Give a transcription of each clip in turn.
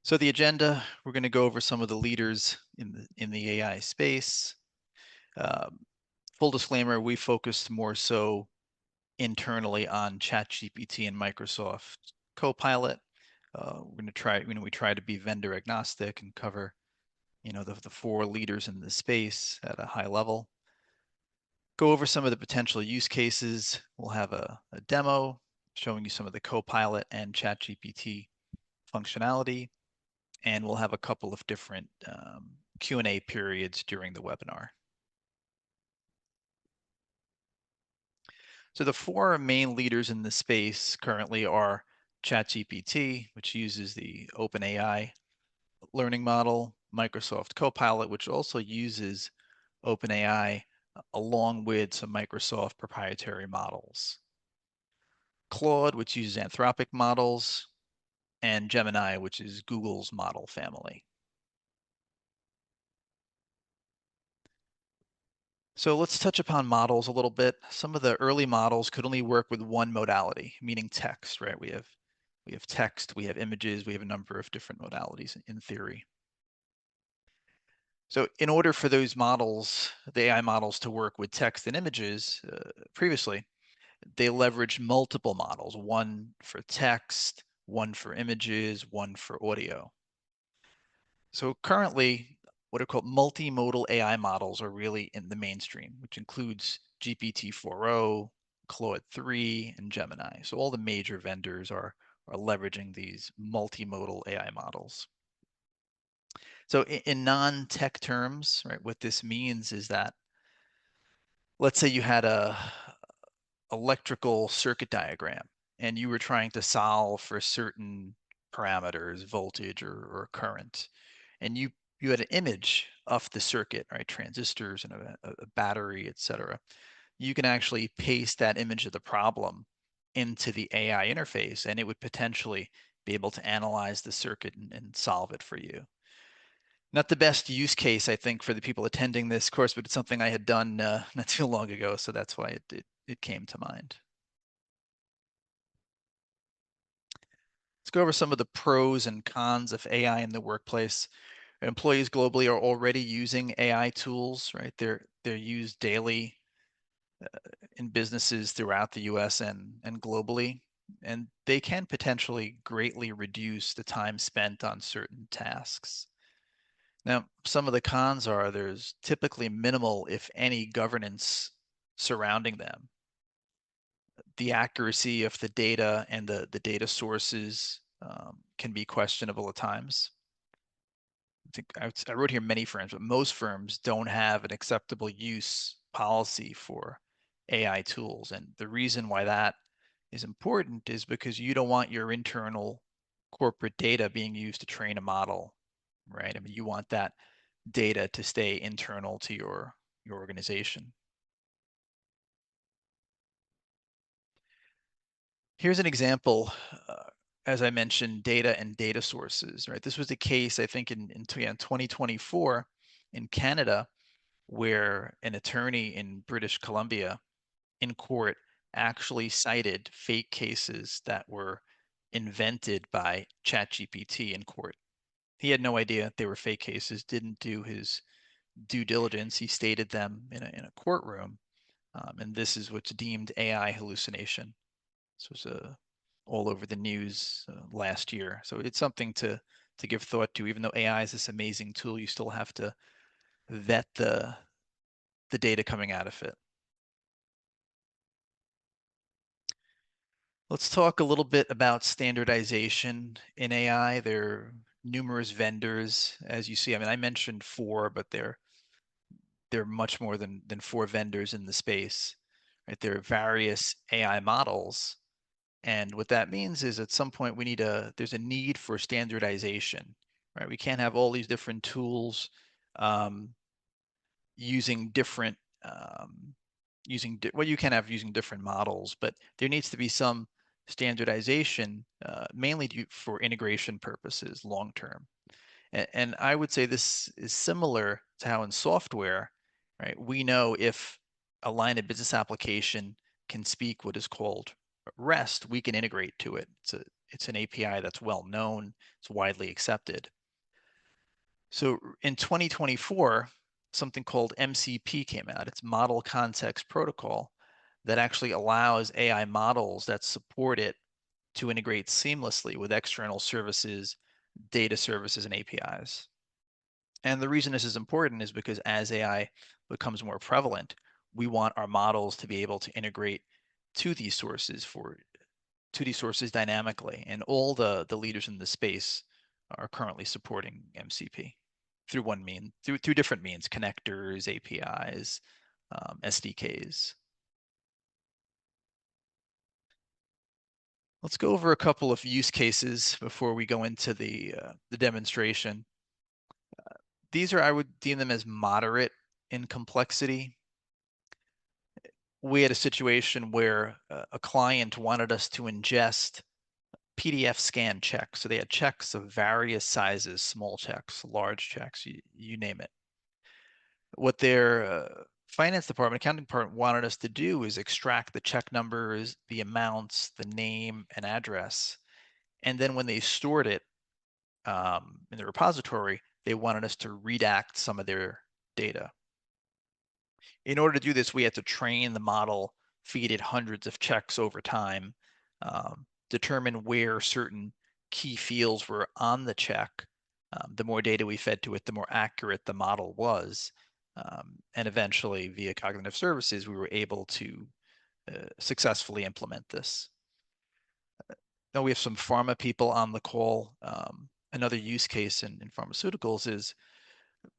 So the agenda, we're going to go over some of the leaders in the AI space. Um, Full disclaimer, we focused more so internally on ChatGPT and Microsoft Copilot. We're going to try, we try to be vendor agnostic and cover, the four leaders in the space at a high level. Go over some of the potential use cases. We'll have a demo showing you some of the Copilot and ChatGPT functionality, and we'll have a couple of different Q&A periods during the webinar. So the four main leaders in the space currently are ChatGPT, which uses the OpenAI learning model, Microsoft Copilot, which also uses OpenAI along with some Microsoft proprietary models, Claude, which uses Anthropic models, and Gemini, which is Google's model family. So let's touch upon models a little bit. Some of the early models could only work with one modality, meaning text, right? We have text, we have images, we have a number of different modalities in theory. So in order for those models, the AI models, to work with text and images, previously, they leveraged multiple models, one for text, one for images, one for audio. So currently, what are called multimodal AI models are really in the mainstream, which includes GPT-4o, Claude 3, and Gemini. So all the major vendors are leveraging these multimodal AI models. So in non-tech terms, right, what this means is that, let's say you had a electrical circuit diagram and you were trying to solve for certain parameters, voltage or current, and you had an image of the circuit, right? Transistors and a battery, etc. You can actually paste that image of the problem into the AI interface, and it would potentially be able to analyze the circuit and solve it for you. Not the best use case, I think, for the people attending this course, but it's something I had done not too long ago, so that's why it came to mind. Let's go over some of the pros and cons of AI in the workplace. Employees globally are already using AI tools, right? They're used daily in businesses throughout the US and globally, and they can potentially greatly reduce the time spent on certain tasks. Now, some of the cons are there's typically minimal, if any, governance surrounding them. The accuracy of the data and the data sources can be questionable at times. I wrote here many firms, but most firms don't have an acceptable use policy for AI tools. And the reason why that is important is because you don't want your internal corporate data being used to train a model, right? I mean, you want that data to stay internal to your organization. Here's an example. As I mentioned, data and data sources, right? This was the case, I think, in 2024 in Canada, where an attorney in British Columbia in court actually cited fake cases that were invented by ChatGPT in court. He had no idea they were fake cases, didn't do his due diligence. He stated them in a courtroom, and this is what's deemed AI hallucination. This was all over the news last year. So it's something to give thought to. Even though AI is this amazing tool, you still have to vet the data coming out of it. Let's talk a little bit about standardization in AI. There are numerous vendors, as you see. I mean, I mentioned four, but there are much more than four vendors in the space. Right? There are various AI models, and what that means is at some point there's a need for standardization. Right? We can't have all these different tools using different well, you can have using different models, but there needs to be some standardization, mainly for integration purposes long term. And I would say this is similar to how in software, right? We know if a line of business application can speak what is called REST, we can integrate to it. It's an API that's well known, it's widely accepted. So in 2024, something called MCP came out. It's Model Context Protocol that actually allows AI models that support it to integrate seamlessly with external services, data services, and APIs. And the reason this is important is because as AI becomes more prevalent, we want our models to be able to integrate to these sources dynamically. And all the leaders in the space are currently supporting MCP through different means, connectors, APIs, SDKs. Let's go over a couple of use cases before we go into the demonstration. These I would deem them as moderate in complexity. We had a situation where a client wanted us to ingest PDF scan checks. So they had checks of various sizes, small checks, large checks, you name it. What their finance department, accounting department wanted us to do is extract the check numbers, the amounts, the name and address. And then when they stored it in the repository, they wanted us to redact some of their data. In order to do this, we had to train the model, feed it hundreds of checks over time, determine where certain key fields were on the check. The more data we fed to it, the more accurate the model was. And eventually, via cognitive services, we were able to successfully implement this. Now we have some pharma people on the call. Another use case in pharmaceuticals is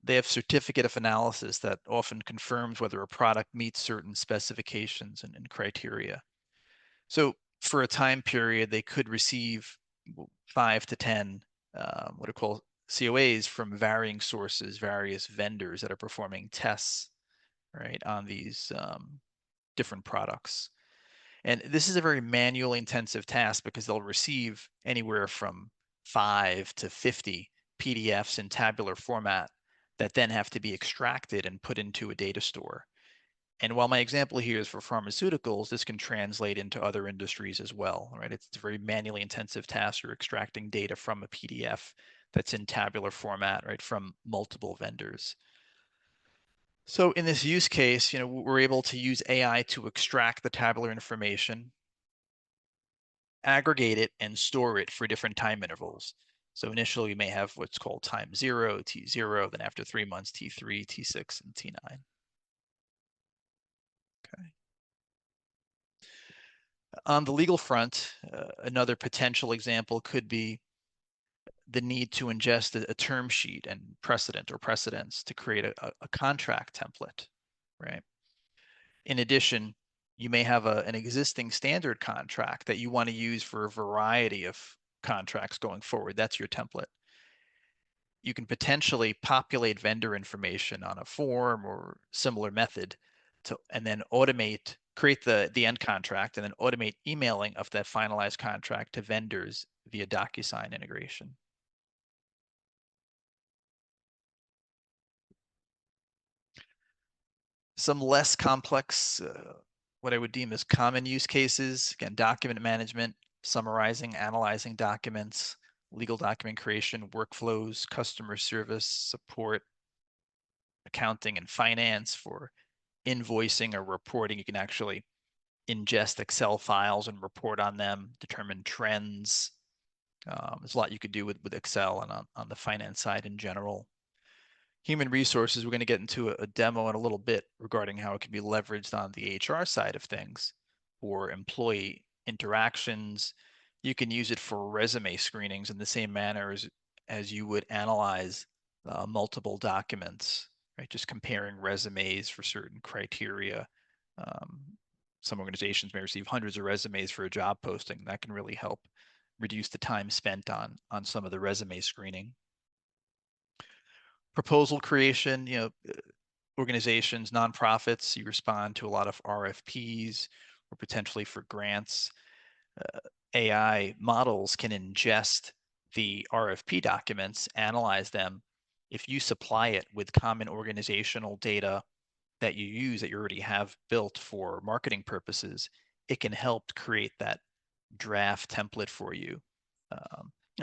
they have certificate of analysis that often confirms whether a product meets certain specifications and criteria. So for a time period, they could receive 5 to 10 what are called COAs from varying sources, various vendors that are performing tests, right, on these different products. And this is a very manually intensive task because they'll receive anywhere from 5 to 50 PDFs in tabular format that then have to be extracted and put into a data store. And while my example here is for pharmaceuticals, this can translate into other industries as well, right? It's a very manually intensive task. You're extracting data from a PDF that's in tabular format, right, from multiple vendors. So in this use case, we're able to use AI to extract the tabular information, aggregate it, and store it for different time intervals. So initially, we may have what's called time 0, T0, then after 3 months, T3, T6, and T9. Okay. On the legal front, another potential example could be the need to ingest a term sheet and precedent or precedents to create a contract template, right? In addition, you may have an existing standard contract that you want to use for a variety of contracts going forward. That's your template. You can potentially populate vendor information on a form or similar method and then create the end contract and then automate emailing of that finalized contract to vendors via DocuSign integration. Some less complex, what I would deem as common use cases, again, document management, summarizing, analyzing documents, legal document creation, workflows, customer service, support, accounting and finance for invoicing or reporting. You can actually ingest Excel files and report on them, determine trends. There's a lot you could do with Excel and on the finance side in general. Human resources, we're going to get into a demo in a little bit regarding how it can be leveraged on the HR side of things for employee interactions. You can use it for resume screenings in the same manner as you would analyze multiple documents, right? Just comparing resumes for certain criteria. Some organizations may receive hundreds of resumes for a job posting. That can really help reduce the time spent on some of the resume screening. Proposal creation, organizations, nonprofits, you respond to a lot of RFPs or potentially for grants. AI models can ingest the RFP documents, analyze them. If you supply it with common organizational data that you already have built for marketing purposes, it can help create that draft template for you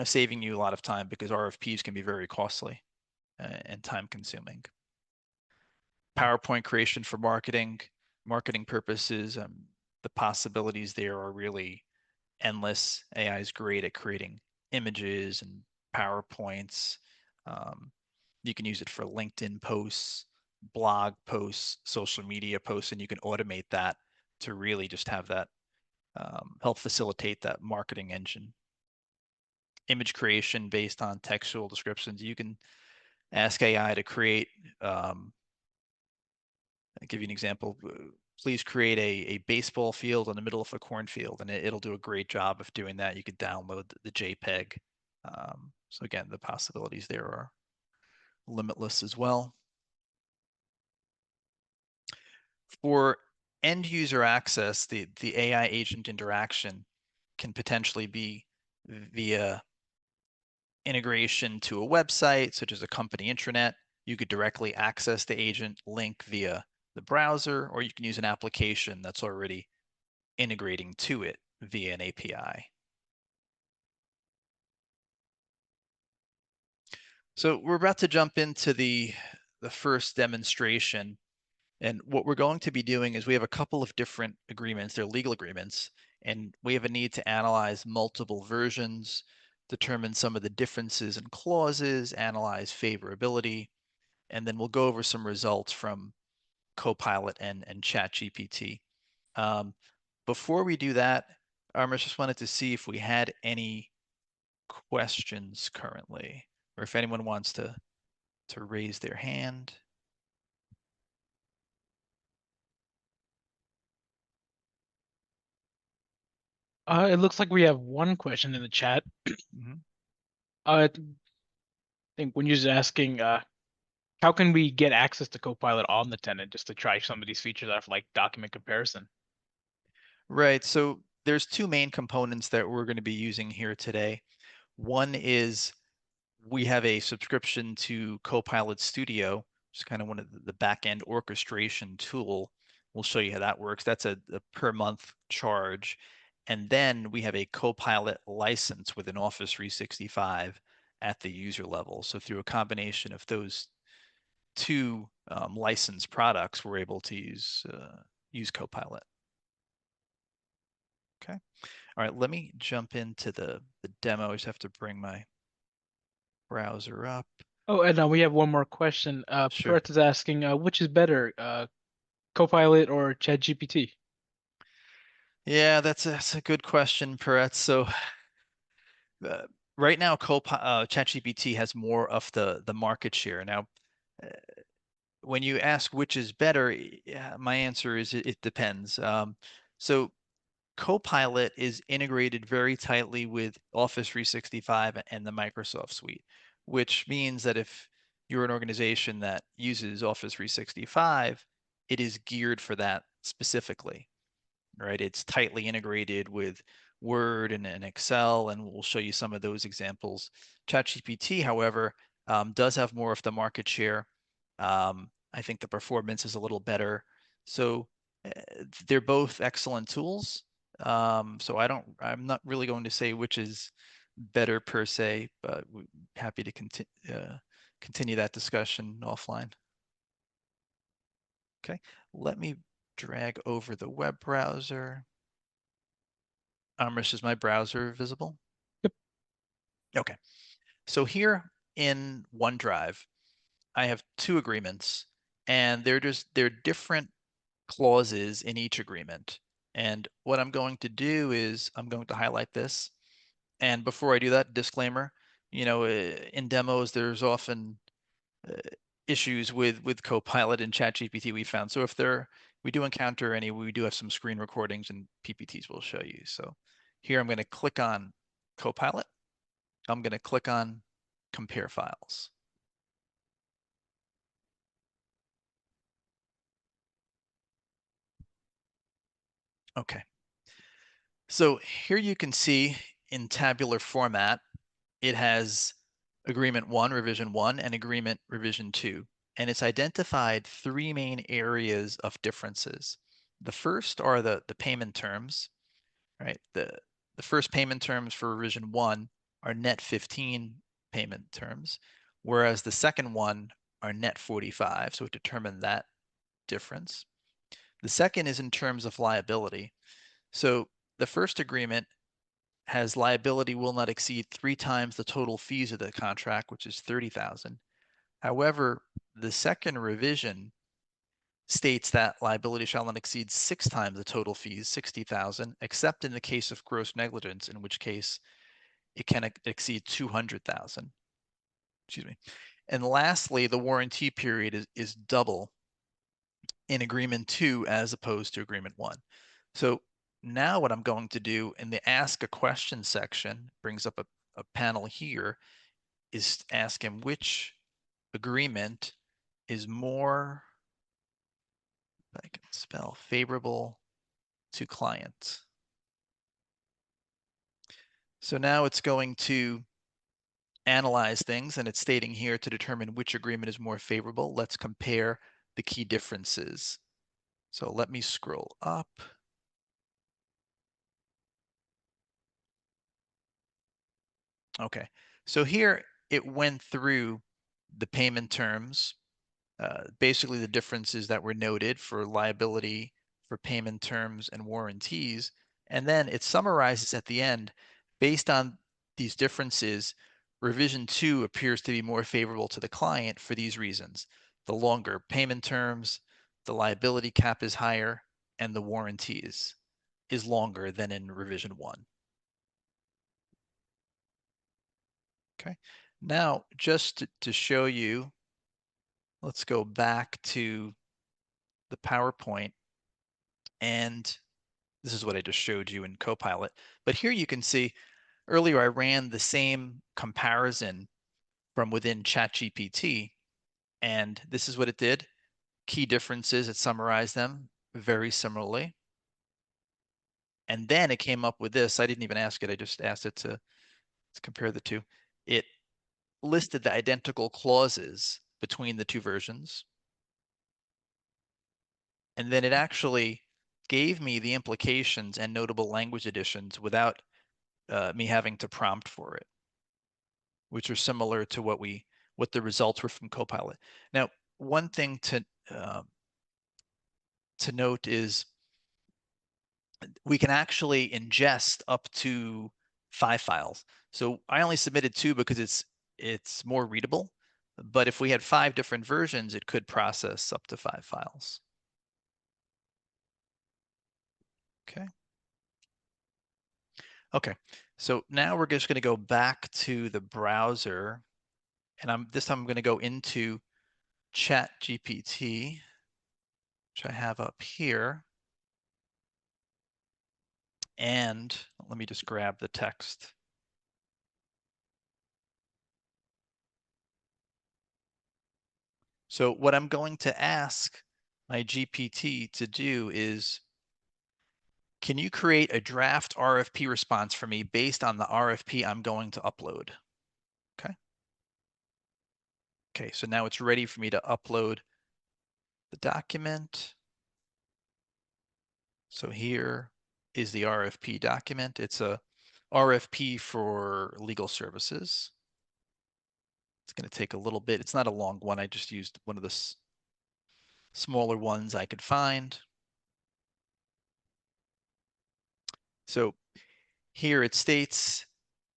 saving you a lot of time because RFPs can be very costly and time consuming. PowerPoint creation for marketing purposes, the possibilities there are really endless. AI is great at creating images and PowerPoints. You can use it for LinkedIn posts, blog posts, social media posts, and you can automate that to really just have that help facilitate that marketing engine. Image creation based on textual descriptions. You can ask AI to create, I'll give you an example. Please create a baseball field in the middle of a cornfield, and it'll do a great job of doing that. You could download the JPEG. So again, the possibilities there are limitless as well. For end user access, the AI agent interaction can potentially be via integration to a website, such as a company intranet. You could directly access the agent link via the browser, or you can use an application that's already integrating to it via an API. So we're about to jump into the first demonstration. And what we're going to be doing is we have a couple of different agreements. They're legal agreements, and we have a need to analyze multiple versions, determine some of the differences in clauses, analyze favorability, and then we'll go over some results from Copilot and ChatGPT. Before we do that, I just wanted to see if we had any questions currently, or if anyone wants to raise their hand. It looks like we have one question in the chat. Mhm. I think when you're asking, how can we get access to Copilot on the tenant just to try some of these features out of like document comparison? Right. So there's two main components that we're going to be using here today. One is we have a subscription to Copilot Studio, which is kind of one of the back-end orchestration tool. We'll show you how that works. That's a per month charge. And then we have a Copilot license with an Office 365 at the user level. So through a combination of those two licensed products, we're able to use Copilot. Okay. All right, let me jump into the demo. I just have to bring my browser up. Oh, and we have one more question. Sure. Brett is asking, which is better, Copilot or ChatGPT? Yeah, that's a good question, Perret. So uh, right now, ChatGPT has more of the market share. Now, uh, when you ask which is better, yeah, my answer is it depends. So Copilot is integrated very tightly with Office 365 and the Microsoft suite, which means that if you're an organization that uses Office 365, it is geared for that specifically, right? It's tightly integrated with Word and Excel, and we'll show you some of those examples. ChatGPT, however, does have more of the market share. I think the performance is a little better. So they're both excellent tools. So I'm not really going to say which is better per se, but we're happy to continue that discussion offline. Okay, let me drag over the web browser. Is my browser visible? Yep. Okay, so here in OneDrive, I have two agreements, and they're different clauses in each agreement. And what I'm going to do is I'm going to highlight this. And before I do that, disclaimer, in demos, there's often uh, issues with Copilot and ChatGPT we found. So if we do encounter any, we do have some screen recordings and PPTs we'll show you. So here I'm going to click on Copilot. I'm going to click on Compare Files. Okay. So here you can see in tabular format, it has Agreement 1, Revision 1, and Agreement Revision 2. And it's identified three main areas of differences. The first are the payment terms, right? the first payment terms for revision 1 are net 15 payment terms, whereas the second one are net 45. So it determined that difference. The second is in terms of liability. So the first agreement has liability will not exceed 3 times the total fees of the contract, which is 30,000. However, the second revision states that liability shall not exceed 6 times the total fees, 60,000, except in the case of gross negligence, in which case it can exceed 200,000. Excuse me. And lastly, the warranty period is double in agreement 2 as opposed to agreement 1. So now what I'm going to do in the ask a question section, brings up a panel here, is ask him which agreement is more, if I can spell, favorable to client. So now it's going to analyze things, and it's stating here to determine which agreement is more favorable. Let's compare the key differences. So let me scroll up. Okay, so here it went through the payment terms, basically the differences that were noted for liability, for payment terms and warranties. And then it summarizes at the end, based on these differences, revision 2 appears to be more favorable to the client for these reasons. The longer payment terms, the liability cap is higher, and the warranties is longer than in revision 1. Okay, now just to show you, let's go back to the PowerPoint, and this is what I just showed you in Copilot. But here you can see earlier I ran the same comparison from within ChatGPT, and this is what it did. Key differences, it summarized them very similarly. And then it came up with this. I didn't even ask it. I just asked it to compare the two. It listed the identical clauses between the two versions. And then it actually gave me the implications and notable language additions without me having to prompt for it, which are similar to what the results were from Copilot. Now, one thing to note is we can actually ingest up to 5 files. So I only submitted 2 because it's more readable. But if we had 5 different versions, it could process up to 5 files. Okay. Okay, so now we're just going to go back to the browser, and this time I'm going to go into ChatGPT, which I have up here. And let me just grab the text. So what I'm going to ask my GPT to do is, can you create a draft RFP response for me based on the RFP I'm going to upload? Okay. Okay, so now it's ready for me to upload the document. So here is the RFP document. It's a RFP for legal services. It's going to take a little bit. It's not a long one. I just used one of the smaller ones I could find. So here it states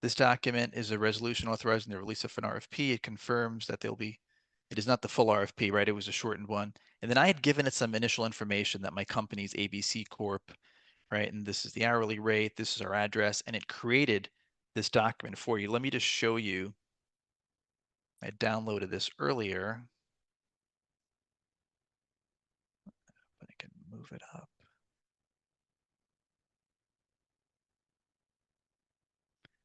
this document is a resolution authorizing the release of an RFP. It confirms that it is not the full RFP, right? It was a shortened one. And then I had given it some initial information that my company's ABC Corp, right? And this is the hourly rate, this is our address, and it created this document for you. Let me just show you. I downloaded this earlier, but I can move it up.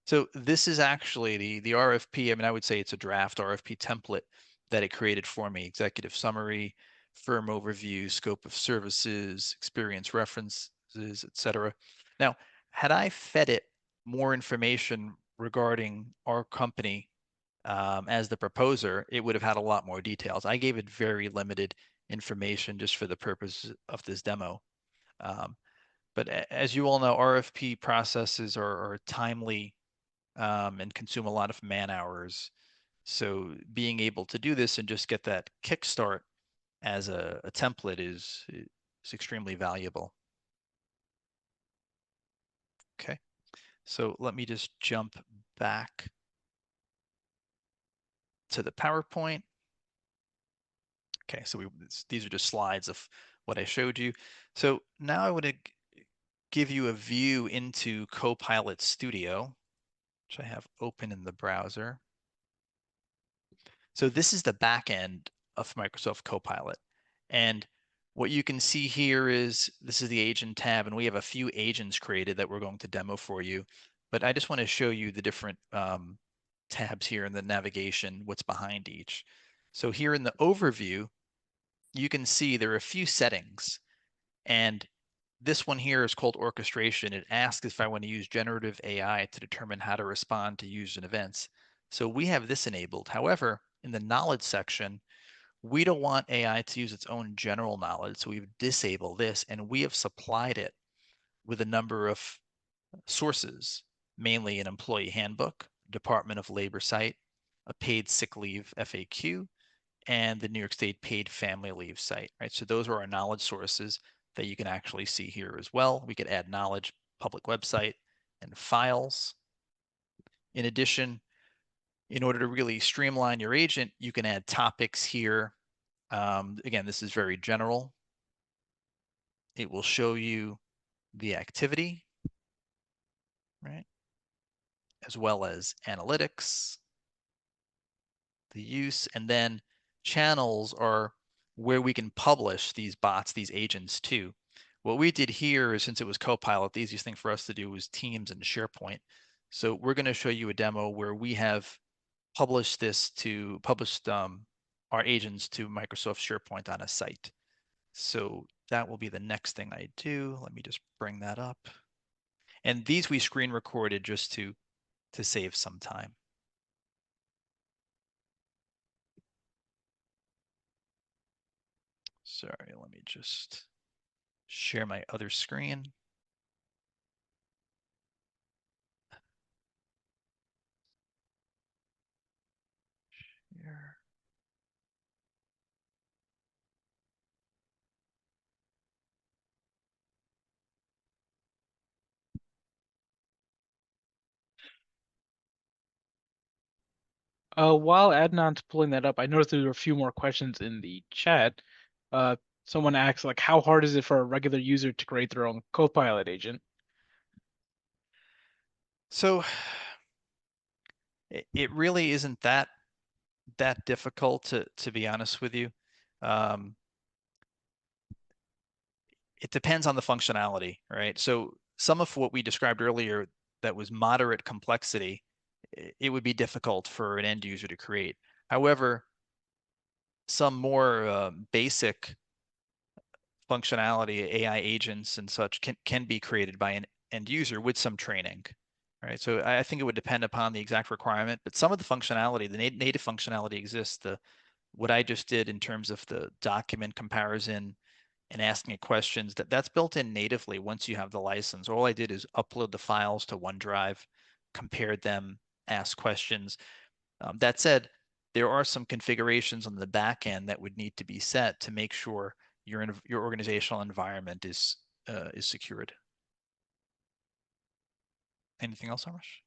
So this is actually the RFP. I mean, I would say it's a draft RFP template that it created for me. Executive summary, firm overview, scope of services, experience references, etc. Now, had I fed it more information regarding our company as the proposer, it would have had a lot more details. I gave it very limited information just for the purpose of this demo. But as you all know, RFP processes are timely and consume a lot of man hours. So being able to do this and just get that kickstart as a template is extremely valuable. Okay, so let me just jump back to the PowerPoint. Okay, so these are just slides of what I showed you. So now I would give you a view into Copilot Studio, which I have open in the browser. So this is the back end of Microsoft Copilot. And what you can see here is this is the agent tab, and we have a few agents created that we're going to demo for you. But I just want to show you the different tabs here in the navigation, what's behind each. So here in the overview, you can see there are a few settings. And this one here is called orchestration. It asks if I want to use generative AI to determine how to respond to user events. So we have this enabled. However, in the knowledge section, we don't want AI to use its own general knowledge. So we've disabled this, and we have supplied it with a number of sources, mainly an employee handbook, Department of Labor site, a paid sick leave FAQ, and the New York State paid family leave site, right? So those are our knowledge sources that you can actually see here as well. We could add knowledge, public website, and files. In addition, in order to really streamline your agent, you can add topics here. Again, this is very general. It will show you the activity, right? As well as analytics, the use, and then channels are where we can publish these bots, these agents to. What we did here is, since it was Copilot, the easiest thing for us to do was Teams and SharePoint. So we're going to show you a demo where we have published our agents to Microsoft SharePoint on a site. So that will be the next thing I do. Let me just bring that up. And these we screen recorded just to save some time. Sorry, let me just share my other screen. Here. While Adnan's pulling that up, I noticed there were a few more questions in the chat. Someone asked, like, how hard is it for a regular user to create their own Copilot agent? So it really isn't that difficult, to be honest with you. It depends on the functionality, right? So some of what we described earlier that was moderate complexity, it would be difficult for an end user to create. However, some more basic functionality, AI agents and such, can be created by an end user with some training, right? So I think it would depend upon the exact requirement, but some of the functionality, the native functionality exists. What I just did in terms of the document comparison and asking it questions, that's built in natively once you have the license. All I did is upload the files to OneDrive, compared them, asked questions. That said, there are some configurations on the back end that would need to be set to make sure your organizational environment is secured. Anything else, Amish?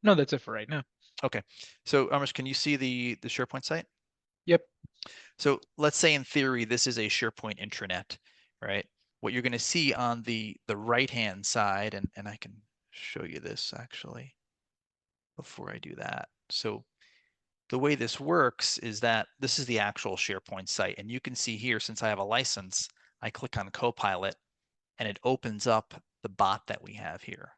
No, that's it for right now. Okay, so Amish, can you see the SharePoint site? Yep. So let's say in theory this is a SharePoint intranet, right? What you're going to see on the right-hand side, and I can show you this actually before I do that. So the way this works is that this is the actual SharePoint site, and you can see here, since I have a license, I click on Copilot and it opens up the bot that we have here.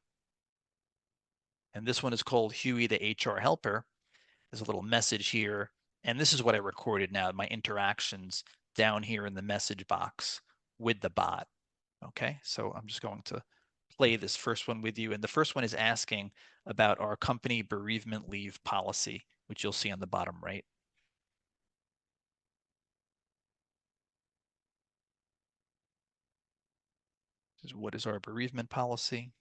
And this one is called Huey the HR helper. There's a little message here, and this is what I recorded now, my interactions down here in the message box with the bot. Okay, so I'm just going to play this first one with you. And the first one is asking about our company bereavement leave policy, which you'll see on the bottom right. is what is our bereavement policy?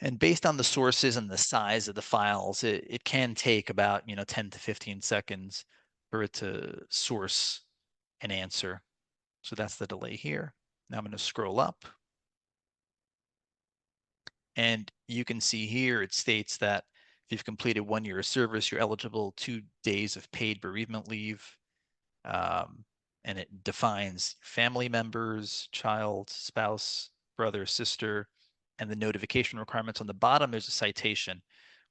And based on the sources and the size of the files, it can take about 10 to 15 seconds for it to source an answer. So that's the delay here. Now I'm going to scroll up. And you can see here it states that if you've completed 1 year of service, you're eligible 2 days of paid bereavement leave. And it defines family members, child, spouse, brother, sister, and the notification requirements. On the bottom, there's a citation,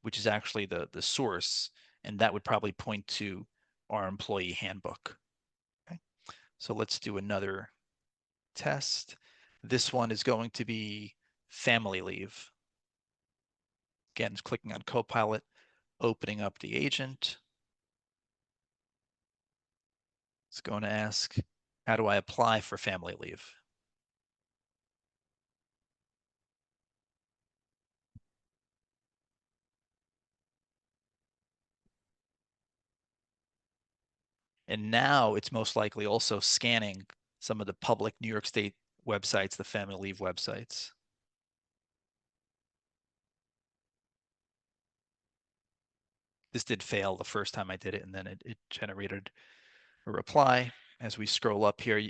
which is actually the source, and that would probably point to our employee handbook. Okay, so let's do another test. This one is going to be family leave. Again, it's clicking on Copilot, opening up the agent. It's going to ask, how do I apply for family leave? And now it's most likely also scanning some of the public New York State websites, the family leave websites. This did fail the first time I did it, and then it generated a reply. As we scroll up here,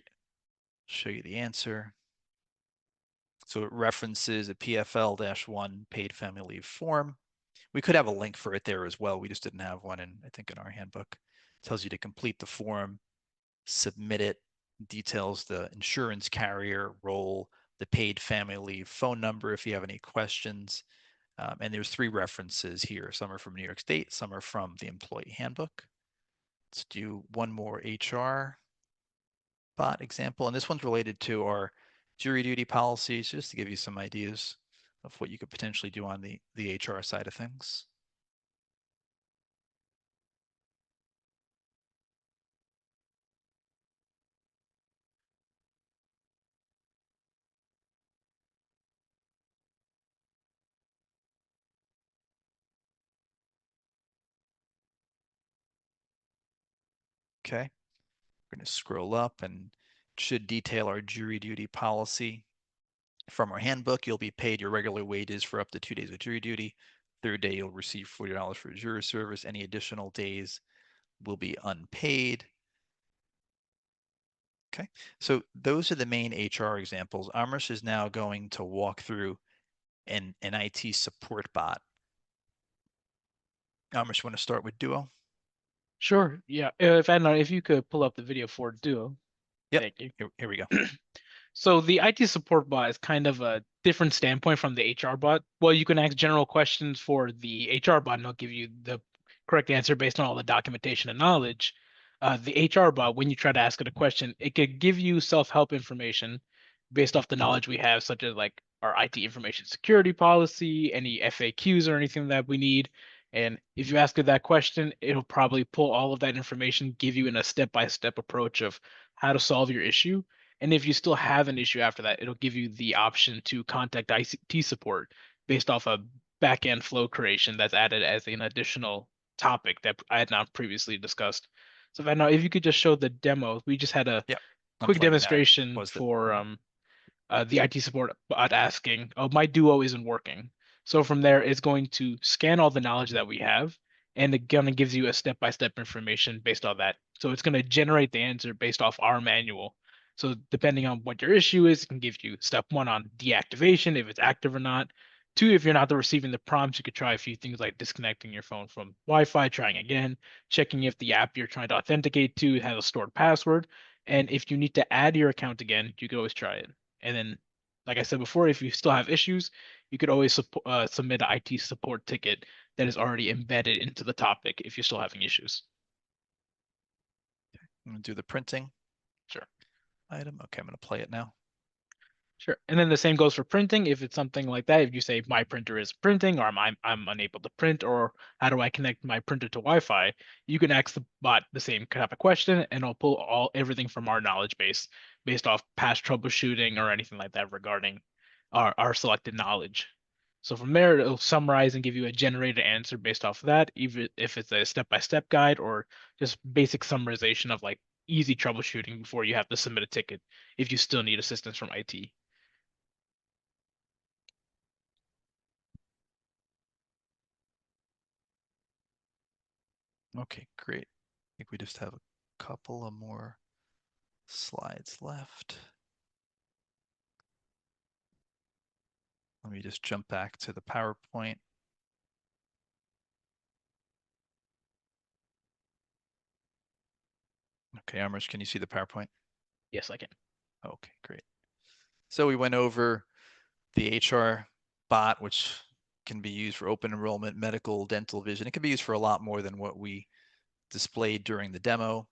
show you the answer. So it references a PFL-1 paid family leave form. We could have a link for it there as well. We just didn't have one, I think in our handbook. It tells you to complete the form, submit it, details the insurance carrier, role, the paid family leave phone number if you have any questions. And there's 3 references here. Some are from New York State, some are from the employee handbook. Let's do one more HR bot example. And this one's related to our jury duty policies, just to give you some ideas of what you could potentially do on the HR side of things. Okay, we're going to scroll up and it should detail our jury duty policy. From our handbook, you'll be paid your regular wages for up to 2 days of jury duty. 3rd day, you'll receive $40 for jury service. Any additional days will be unpaid. Okay, so those are the main HR examples. Amrish is now going to walk through an IT support bot. Amrish, want to start with Duo? Sure. Yeah. If you could pull up the video for Duo. Yep. Thank you. Here we go. So the IT support bot is kind of a different standpoint from the HR bot. Well, you can ask general questions for the HR bot, and it'll give you the correct answer based on all the documentation and knowledge. The HR bot, when you try to ask it a question, it could give you self-help information based off the knowledge we have, such as like our IT information security policy, any FAQs or anything that we need. And if you ask it that question, it'll probably pull all of that information, give you in a step-by-step approach of how to solve your issue. And if you still have an issue after that, it'll give you the option to contact ICT support based off a backend flow creation that's added as an additional topic that I had not previously discussed. So if you could just show the demo, we just had a Yep. quick demonstration for the IT support bot asking, "Oh, my Duo isn't working." So from there, it's going to scan all the knowledge that we have, and it kind of gives you a step-by-step information based on that. So it's going to generate the answer based off our manual. So depending on what your issue is, it can give you step 1 on deactivation, if it's active or not. 2, if you're not receiving the prompts, you could try a few things like disconnecting your phone from Wi-Fi, trying again, checking if the app you're trying to authenticate to has a stored password. And if you need to add your account again, you could always try it. And then, like I said before, if you still have issues, you could always submit an IT support ticket that is already embedded into the topic if you're still having issues. I'm going to do the printing. Sure. Item. Okay, I'm going to play it now. Sure. And then the same goes for printing. If it's something like that, if you say my printer is printing, or I'm unable to print, or how do I connect my printer to Wi-Fi, you can ask the bot the same type of question, and it'll pull everything from our knowledge base based off past troubleshooting or anything like that regarding our selected knowledge. So from there, it'll summarize and give you a generated answer based off of that, even if it's a step-by-step guide or just basic summarization of like easy troubleshooting before you have to submit a ticket if you still need assistance from IT. Okay, great. I think we just have a couple of more slides left. Let me just jump back to the PowerPoint. Okay, Amrish, can you see the PowerPoint? Yes, I can. Okay, great. So we went over the HR bot, which can be used for open enrollment, medical, dental, vision. It can be used for a lot more than what we displayed during the demo.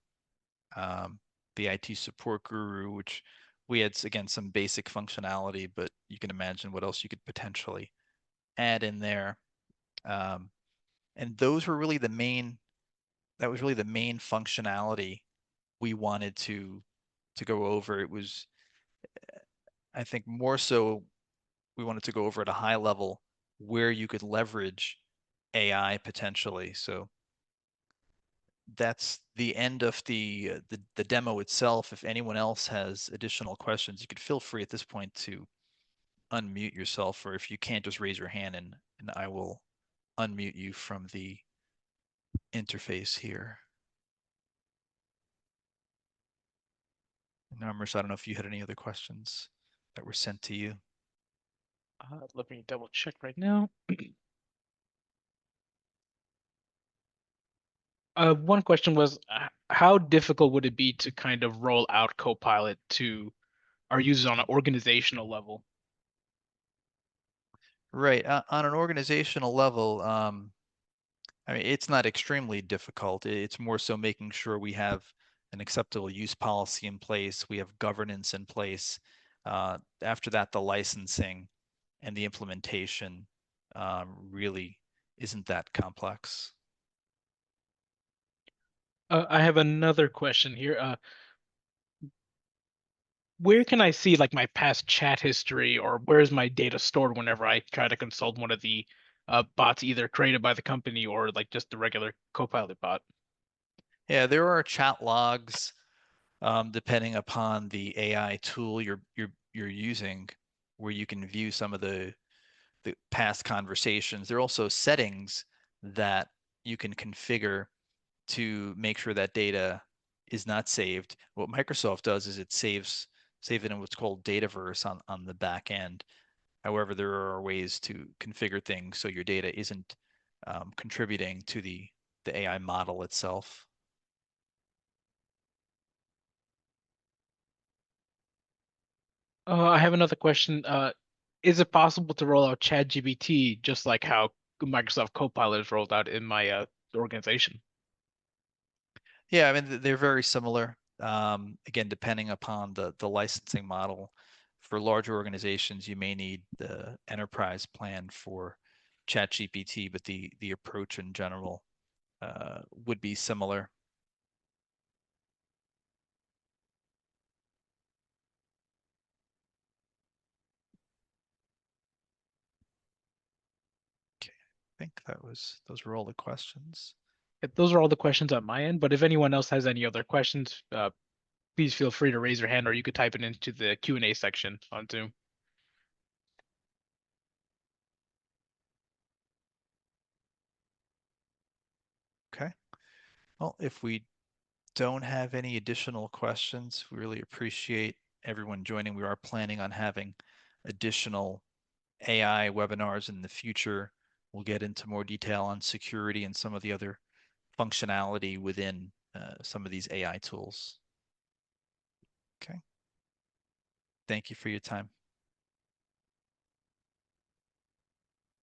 The IT support guru, which we had, again, some basic functionality, but you can imagine what else you could potentially add in there. And those were really that was really the main functionality we wanted to go over. It was, I think, more so we wanted to go over at a high level where you could leverage AI potentially. So that's the end of the demo itself. If anyone else has additional questions, you could feel free at this point to unmute yourself, or if you can't, just raise your hand and I will unmute you from the interface here. Amrish, I don't know if you had any other questions that were sent to you. Let me double check right now. One question was, how difficult would it be to kind of roll out Copilot to our users on an organizational level? Right. On an organizational level, I mean, it's not extremely difficult. It's more so making sure we have an acceptable use policy in place, we have governance in place. After that, the licensing and the implementation really isn't that complex. I have another question here. Where can I see like my past chat history, or where's my data stored whenever I try to consult one of the bots either created by the company or like just the regular Copilot bot? Yeah, there are chat logs depending upon the AI tool you're using, where you can view some of the past conversations. There are also settings that you can configure to make sure that data is not saved. What Microsoft does is it save it in what's called Dataverse on the back end. However, there are ways to configure things so your data isn't contributing to the AI model itself. I have another question. Is it possible to roll out ChatGPT just like how Microsoft Copilot is rolled out in my organization? Yeah, I mean, they're very similar. Again, depending upon the licensing model. For larger organizations, you may need the enterprise plan for ChatGPT, but the approach in general would be similar. Okay, I think those were all the questions. Those are all the questions on my end, but if anyone else has any other questions, please feel free to raise your hand, or you could type it into the Q&A section on Zoom. Okay. Well, if we don't have any additional questions, we really appreciate everyone joining. We are planning on having additional AI webinars in the future. We'll get into more detail on security and some of the other functionality within some of these AI tools. Okay. Thank you for your time.